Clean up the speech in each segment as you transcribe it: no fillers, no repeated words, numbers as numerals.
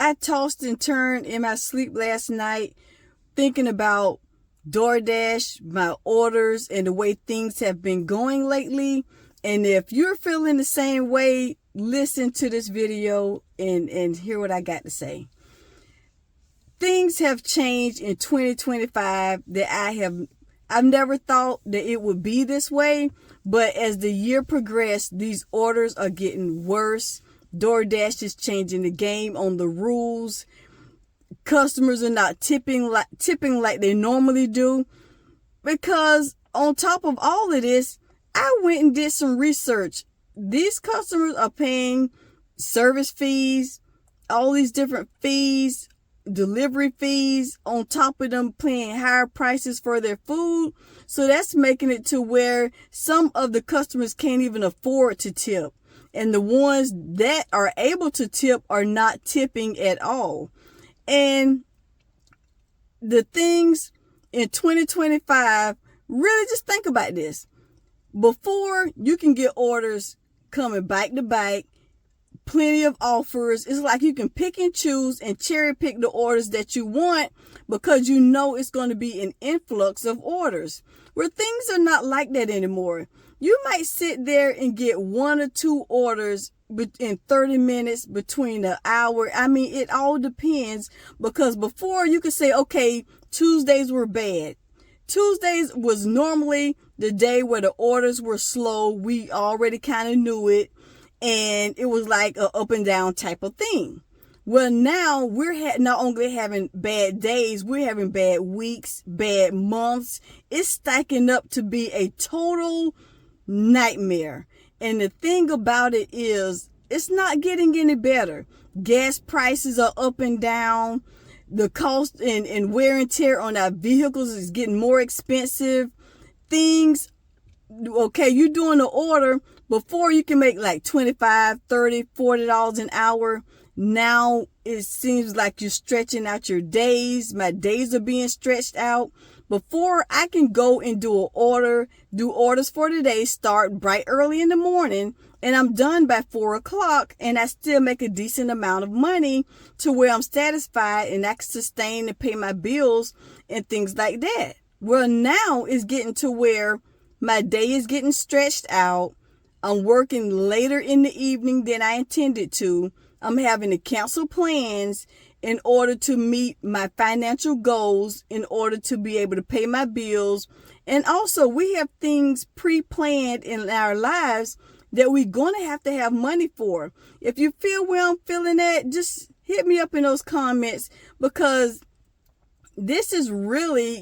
I tossed and turned in my sleep last night thinking about DoorDash, my orders, and the way things have been going lately. And if you're feeling the same way, listen to this video and hear what I got to say. Things have changed in 2025 that I've never thought that it would be this way. But as the year progressed, these orders are getting worse. DoorDash is changing the game on the rules. Customers are not tipping like they normally do. Because on top of all of this, I went and did some research. These customers are paying service fees, all these different fees, delivery fees, on top of them paying higher prices for their food. So that's making it to where some of the customers can't even afford to tip. And the ones that are able to tip are not tipping at all. And the things in 2025, really just think about this. Before, you can get orders coming back to back, plenty of offers. It's like you can pick and choose and cherry pick the orders that you want because you know it's going to be an influx of orders. Where things are not like that anymore. You might sit there and get 1 or 2 orders in 30 minutes between an hour. I mean, it all depends, because before you could say, okay, Tuesdays were bad. Tuesdays was normally the day where the orders were slow. We already kind of knew it, and it was like a up and down type of thing. Well, now we're not only having bad days, we're having bad weeks, bad months. It's stacking up to be a total nightmare. And the thing about it is, it's not getting any better. Gas prices are up and down. The cost and wear and tear on our vehicles is getting more expensive. Things, okay, you're doing an order. Before you can make like $25, $30, $40 an hour. Now it seems like you're stretching out your days. My days are being stretched out. Before, I can go and do orders for the day, start bright early in the morning, and I'm done by 4 o'clock, and I still make a decent amount of money to where I'm satisfied and I can sustain and pay my bills and things like that. Well, now it's getting to where my day is getting stretched out. I'm working later in the evening than I intended to. I'm having to cancel plans in order to meet my financial goals, in order to be able to pay my bills. And also, we have things pre-planned in our lives that we're going to have money for. If you feel where I'm feeling at, just hit me up in those comments, because this is really,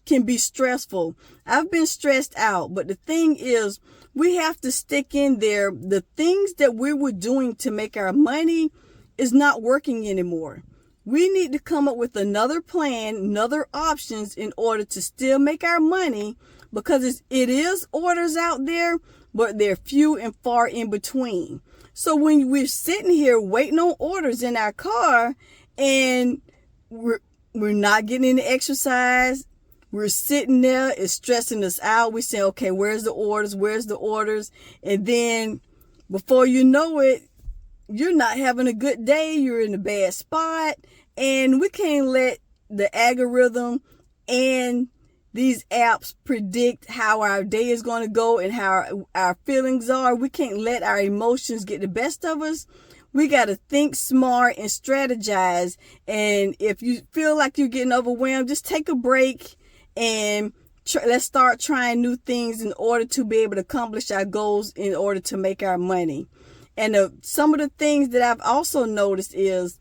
can be stressful. I've been stressed out, but the thing is, we have to stick in there. The things that we were doing to make our money is not working anymore. We need to come up with another plan, another options in order to still make our money, because it is orders out there, but they're few and far in between. So when we're sitting here waiting on orders in our car and we're not getting any exercise, we're sitting there, it's stressing us out. We say, okay, where's the orders? Where's the orders? And then before you know it, you're not having a good day. You're in a bad spot. And we can't let the algorithm and these apps predict how our day is going to go and how our feelings are. We can't let our emotions get the best of us. We got to think smart and strategize. And if you feel like you're getting overwhelmed, just take a break and let's start trying new things in order to be able to accomplish our goals, in order to make our money. And some of the things that I've also noticed is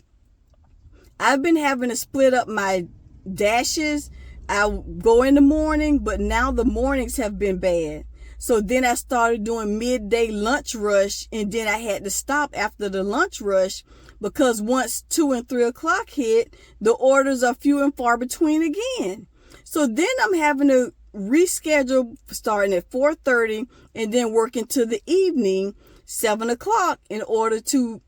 I've been having to split up my dashes. I go in the morning, but now the mornings have been bad. So then I started doing midday lunch rush, and then I had to stop after the lunch rush, because once 2 and 3 o'clock hit, the orders are few and far between again. So then I'm having to reschedule starting at 4:30 and then working to the evening, 7 o'clock, in order to,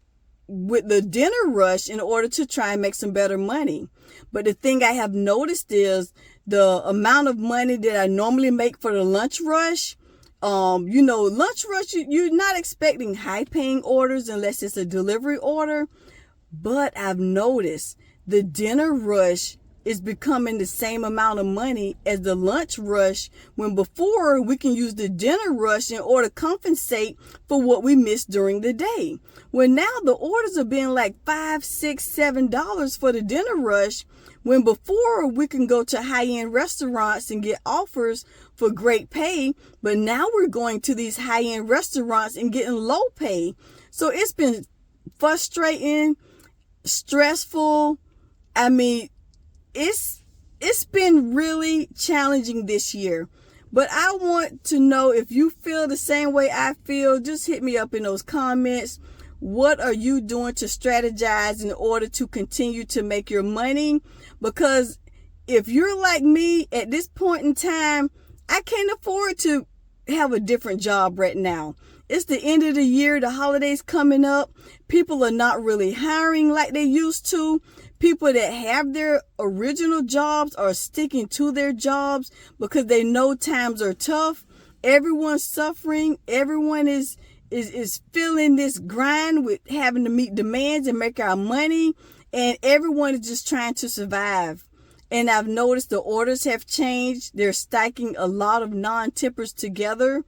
with the dinner rush, in order to try and make some better money. But the thing I have noticed is the amount of money that I normally make for the lunch rush. Lunch rush, you're not expecting high paying orders unless it's a delivery order. But I've noticed the dinner rush is becoming the same amount of money as the lunch rush, when before we can use the dinner rush in order to compensate for what we missed during the day. Well, now the orders are being like $5, $6, $7 for the dinner rush, when before we can go to high-end restaurants and get offers for great pay, but now we're going to these high-end restaurants and getting low pay. So it's been frustrating, stressful. I mean, it's been really challenging this year. But I want to know if you feel the same way I feel. Just hit me up in those comments. What are you doing to strategize in order to continue to make your money? Because if you're like me at this point in time, I can't afford to have a different job right now. It's the end of the year, the holidays coming up. People are not really hiring like they used to. People that have their original jobs are sticking to their jobs because they know times are tough. Everyone's suffering. Everyone is feeling this grind with having to meet demands and make our money. And everyone is just trying to survive. And I've noticed the orders have changed. They're stacking a lot of non-tippers together.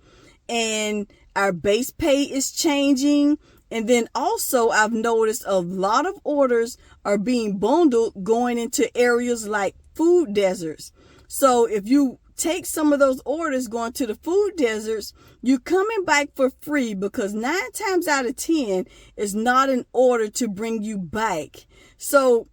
And our base pay is changing. And then also I've noticed a lot of orders are being bundled going into areas like food deserts. So if you take some of those orders going to the food deserts, you're coming back for free, because 9 times out of 10 is not an order to bring you back. So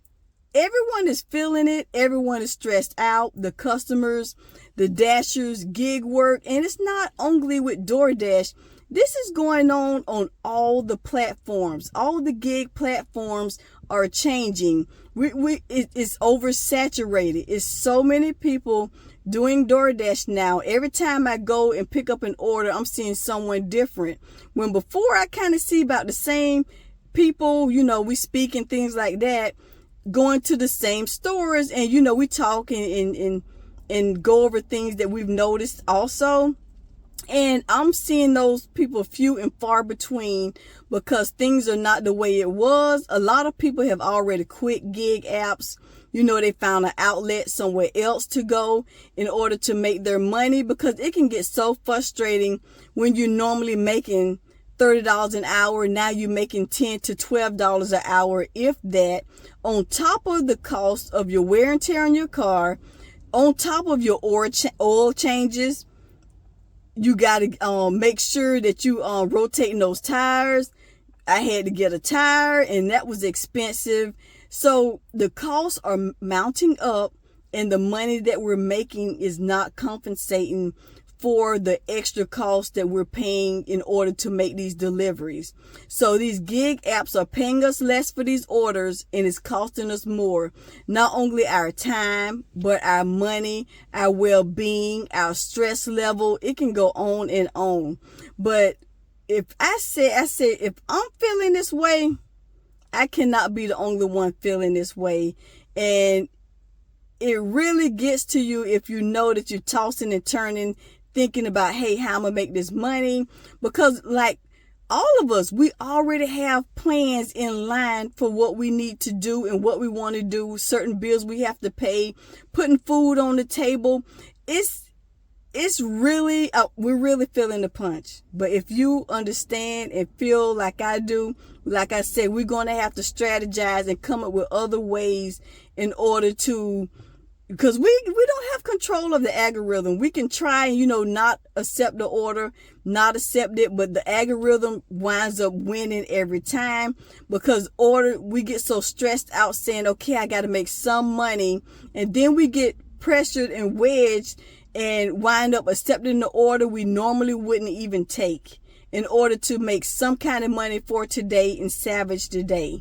everyone is feeling it. Everyone is stressed out. The customers, the dashers, gig work. And it's not only with DoorDash. This is going on all the platforms. All the gig platforms are changing. It's oversaturated. It's so many people doing DoorDash now. Every time I go and pick up an order, I'm seeing someone different. When before I kind of see about the same people, we speak and things like that, going to the same stores, and we talk and go over things that we've noticed also. And I'm seeing those people few and far between, because things are not the way it was. A lot of people have already quit gig apps. They found an outlet somewhere else to go in order to make their money, because it can get so frustrating when you're normally making $30 an hour. Now you're making $10 to $12 an hour, if that, on top of the cost of your wear and tear on your car, on top of your oil changes. You got to make sure that you rotating those tires. I had to get a tire, and that was expensive. So the costs are mounting up, and the money that we're making is not compensating for the extra costs that we're paying in order to make these deliveries. So these gig apps are paying us less for these orders, and it's costing us more. Not only our time, but our money, our well-being, our stress level. It can go on and on. But if if I'm feeling this way, I cannot be the only one feeling this way. And it really gets to you if you know that you're tossing and turning, thinking about, hey, how I'm going to make this money? Because like all of us, we already have plans in line for what we need to do and what we want to do. Certain bills we have to pay, putting food on the table. It's really, we're really feeling the punch. But if you understand and feel like I do, like I said, we're going to have to strategize and come up with other ways in order to, because we don't have control of the algorithm. We can try and, not accept the order, not accept it, but the algorithm winds up winning every time, because we get so stressed out saying, okay, I got to make some money. And then we get pressured and wedged and wind up accepting the order we normally wouldn't even take in order to make some kind of money for today and salvage the day.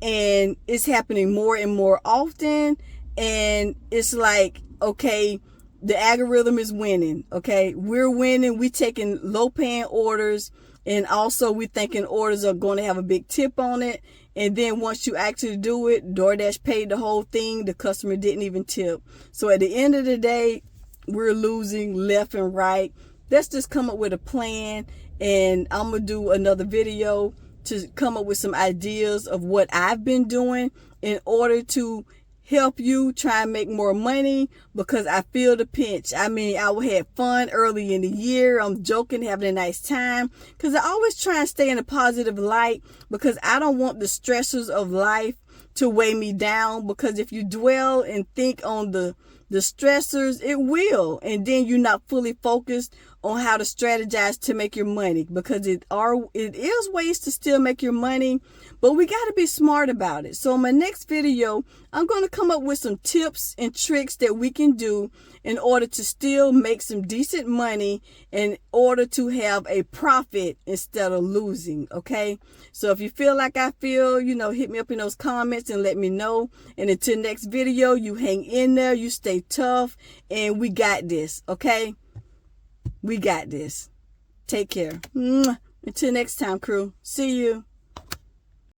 And it's happening more and more often. And it's like, okay, the algorithm is winning. Okay, we're winning. We taking low paying orders. And also we thinking orders are going to have a big tip on it. And then once you actually do it, DoorDash paid the whole thing. The customer didn't even tip. So at the end of the day, we're losing left and right. Let's just come up with a plan. And I'm going to do another video to come up with some ideas of what I've been doing in order to help you try and make more money, because I feel the pinch. I mean, I had fun early in the year. I'm joking, having a nice time, because I always try and stay in a positive light, because I don't want the stressors of life to weigh me down. Because if you dwell and think on the stressors, it will, and then you're not fully focused on how to strategize to make your money, because it is ways to still make your money, but we got to be smart about it. So in my next video, I'm going to come up with some tips and tricks that we can do in order to still make some decent money, in order to have a profit instead of losing. Okay, so if you feel like I feel, hit me up in those comments and let me know. And until next video, you hang in there, you stay tough, and we got this. Okay, we got this. Take care. Until next time, crew. See you.